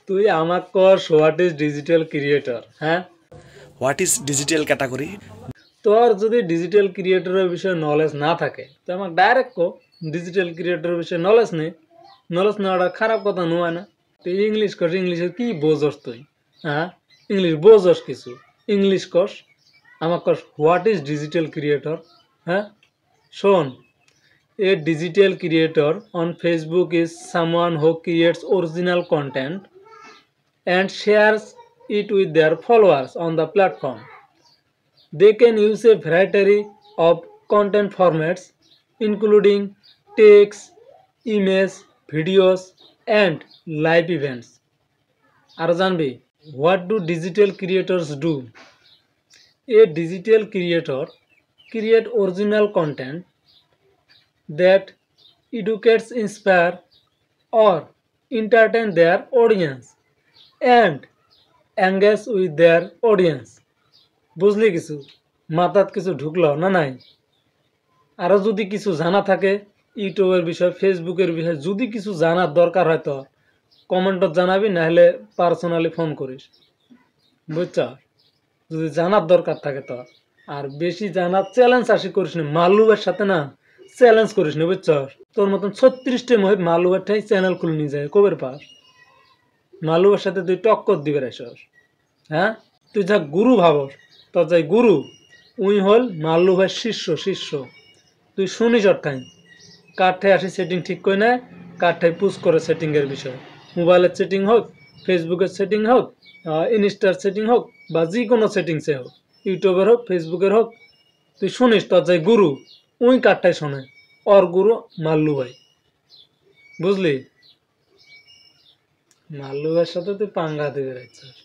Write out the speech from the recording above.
তুই আমাক কর হোয়াট ইজ ডিজিটাল ক্রিয়েটর। হ্যাঁ, হোয়াট ইজ ডিজিটাল ক্যাটাগরি? তোর যদি ডিজিটাল ক্রিয়েটরের বিষয়ে নলেজ না থাকে তো আমাকে ডাইরেক্ট কো ডিজিটাল ক্রিয়েটরের বিষয়ে নলেজ নেই। নলেজ নেওয়াটা খারাপ কথা নয় না। তুই ইংলিশ কর, ইংলিশে কি বোঝস তুই? হ্যাঁ, ইংলিশ বোঝস কিছু? ইংলিশ কস, আমাকে কস হোয়াট ইজ ডিজিটাল ক্রিয়েটর। হ্যাঁ, শোন, a digital creator on Facebook is someone who creates original content and shares it with their followers on the platform. They can use a variety of content formats, including text, image, videos, and live events. আর জানবি, what do digital creators do? A digital creator create original content that educates, inspire, or entertain their audience and engage with their audience. বুঝলি কিছু? মাথাত কিছু ঢুকলো না? নাই? আরও যদি কিছু জানা থাকে ইউটিউবের বিষয়, ফেসবুকের বিষয়, যদি কিছু জানার দরকার হয় তো কমেন্টত জানাবি, নাহলে পার্সোনালি ফোন করিস। বুঝছ? যদি জানার দরকার থাকে তো। আর বেশি জানার চ্যালেঞ্জ আসি করিস না, মাল্লুবের সাথে না চ্যালেঞ্জ করিস না। বুঝছ? তোর মতন 36টা মহিত মাল্লুবের ঠাই চ্যানেল খুলে নিয়ে যায় কবের পাস। মাল্লুবের সাথে তুই টক্কর দিবে রাইসস। হ্যাঁ, তুই যা গুরু ভাবস, তোর যাই গুরু উই হল মাল্লু ভাই শিষ্য। শিষ্য তুই শুনিস অর্থাৎ কার ঠাই আসি সেটিং ঠিক করে নেয়, কার ঠাই পুশ করে সেটিংয়ের বিষয়। মোবাইলের সেটিং হোক, ফেসবুকের সেটিং হোক, ইনস্টার সেটিং হোক, বা যে কোনো সেটিংসে হোক, ইউটিউবের হোক, ফেসবুকের হোক, তুই শুনিস তোর যাই গুরু উই কারটাই শোনে। ওর গুরু মাল্লু ভাই। বুঝলি? মাল্লু ভাইয়ের সাথে তুই পাঙ্গা দিবে রাখছিস।